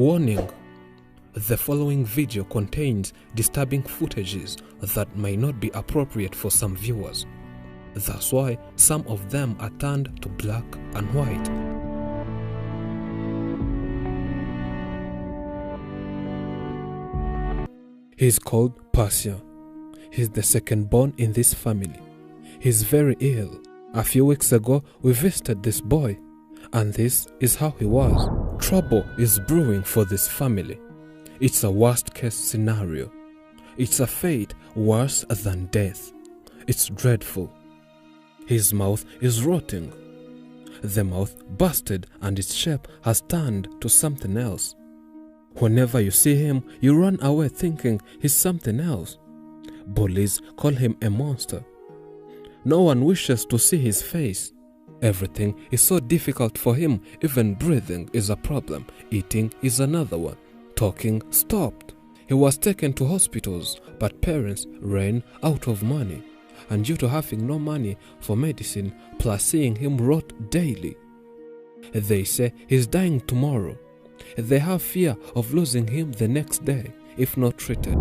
Warning: the following video contains disturbing footages that may not be appropriate for some viewers. That's why some of them are turned to black and white. He's called Persia. He's the second born in this family. He's very ill. A few weeks ago, we visited this boy, and this is how he was. Trouble is brewing for this family. It's a worst-case scenario. It's a fate worse than death. It's dreadful. His mouth is rotting. The mouth busted and its shape has turned to something else. Whenever you see him, you run away thinking he's something else. Bullies call him a monster. No one wishes to see his face. Everything is so difficult for him, even breathing is a problem, eating is another one, talking stopped. He was taken to hospitals, but parents ran out of money, and due to having no money for medicine, plus seeing him rot daily, they say he's dying tomorrow. They have fear of losing him the next day if not treated.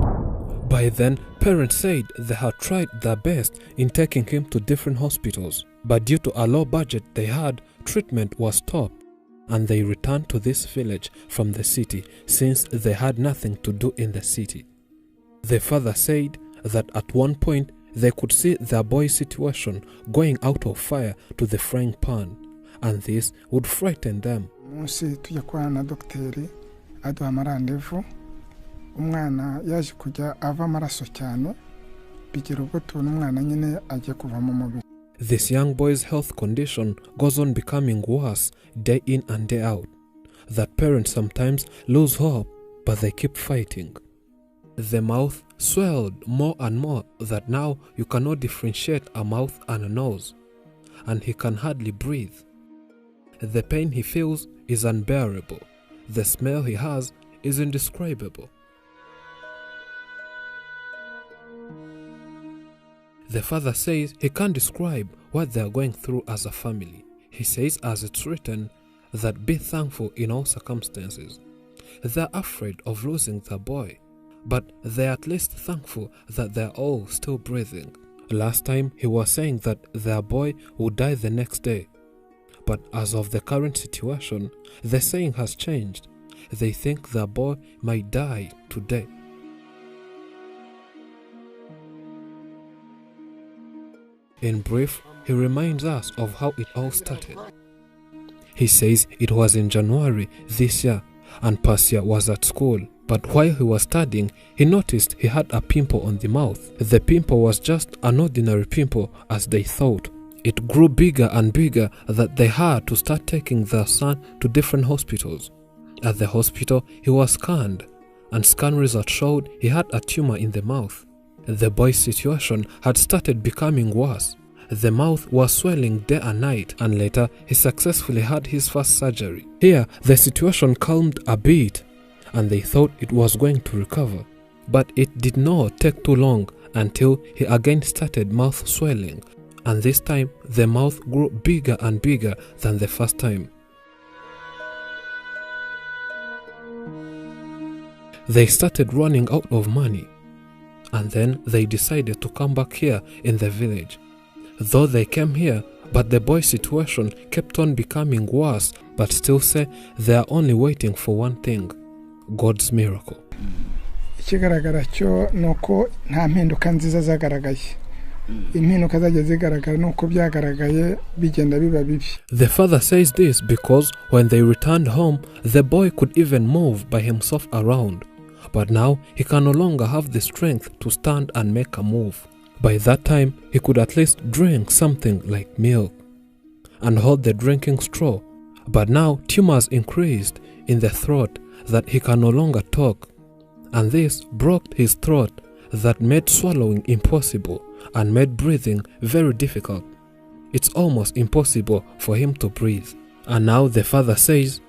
By then, parents said they had tried their best in taking him to different hospitals, but due to a low budget they had, treatment was stopped, and they returned to this village from the city since they had nothing to do in the city. Their father said that at one point they could see their boy's situation going out of fire to the frying pan, and this would frighten them. umwana yaje kujya ava amaraso cyane bigira ubwo tubona umwana nyine agiye kuva mu mubiri. This young boy's health condition goes on becoming worse day in and day out, that parents sometimes lose hope, but they keep fighting. The mouth swelled more and more that now you cannot differentiate a mouth and a nose, and he can hardly breathe. The pain he feels is unbearable. The smell he has is indescribable. The father says he can't describe what they are going through as a family. He says, as it's written, that be thankful in all circumstances. They're afraid of losing their boy, but they're at least thankful that they're all still breathing. Last time he was saying that their boy would die the next day, but as of the current situation, the saying has changed. They think their boy might die today. In brief, he reminds us of how it all started. He says it was in January this year, and Persia was at school, but while he was studying, he noticed he had a pimple on the mouth. The pimple was just an ordinary pimple as they thought. It grew bigger and bigger that they had to start taking their son to different hospitals. At the hospital, he was scanned, and scan results showed he had a tumor in the mouth. The boy's situation had started becoming worse. The mouth was swelling day and night, and later he successfully had his first surgery. Here, the situation calmed a bit, and they thought it was going to recover. But it did not take too long until he again started mouth swelling, and this time the mouth grew bigger and bigger than the first time. They started running out of money, and then they decided to come back here in the village. Though they came here, but the boy's situation kept on becoming worse, but still say they are only waiting for one thing: God's miracle. Ikigaragara cyo nuko nta mpinduka nziza zagaragaye. Impinduka zagiye zigaragara nuko byagaragaye bigenda biba bibi. The father says this because when they returned home, the boy could even move by himself around. But now he can no longer have the strength to stand and make a move. By that time, he could at least drink something like milk and hold the drinking straw. But now tumors increased in the throat that he can no longer talk. And this broke his throat that made swallowing impossible and made breathing very difficult. It's almost impossible for him to breathe. And now the father says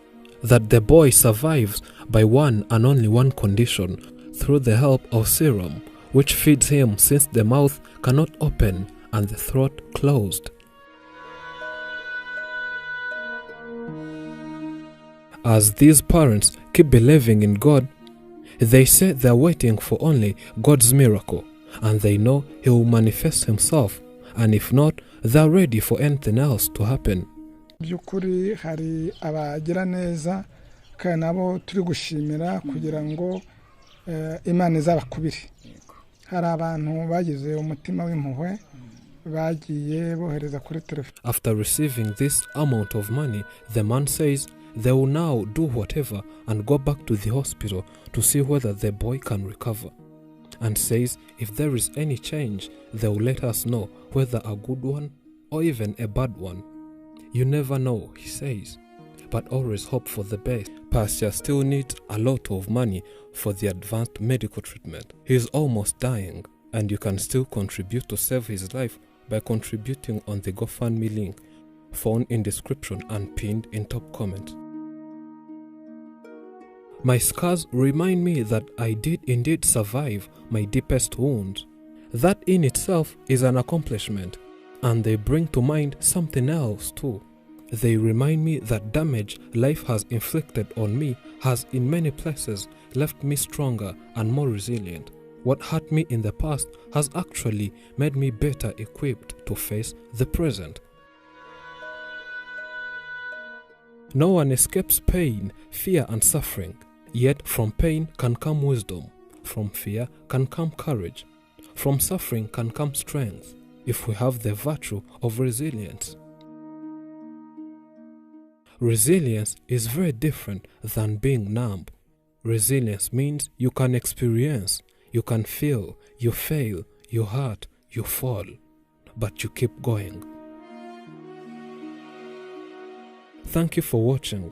that the boy survives by one and only one condition: through the help of serum, which feeds him since the mouth cannot open and the throat closed. As these parents keep believing in God, they say they're waiting for only God's miracle, and they know He will manifest Himself, and if not, they're ready for anything else to happen. by'ukuri hari abagira neza kandi nabo turi gushimira kugira ngo Imana izabakubire. Hari abantu bagize umutima w'impuhwe bagiye bohereza kuri telefone. After receiving this amount of money, the man says they will now do whatever and go back to the hospital to see whether the boy can recover, and says if there is any change, they will let us know, whether a good one or even a bad one. You never know, he says, but always hope for the best. Pastor still needs a lot of money for the advanced medical treatment. He is almost dying, and you can still contribute to save his life by contributing on the GoFundMe link found in description and pinned in top comment. My scars remind me that I did indeed survive my deepest wounds. That in itself is an accomplishment, and they bring to mind something else too. They remind me that damage life has inflicted on me has in many places left me stronger and more resilient. What hurt me in the past has actually made me better equipped to face the present. No one escapes pain, fear and suffering. Yet from pain can come wisdom. From fear can come courage. From suffering can come strength, if we have the virtue of resilience. Resilience is very different than being numb. Resilience means you can experience, you can feel, you fail, you hurt, you fall, but you keep going. Thank you for watching.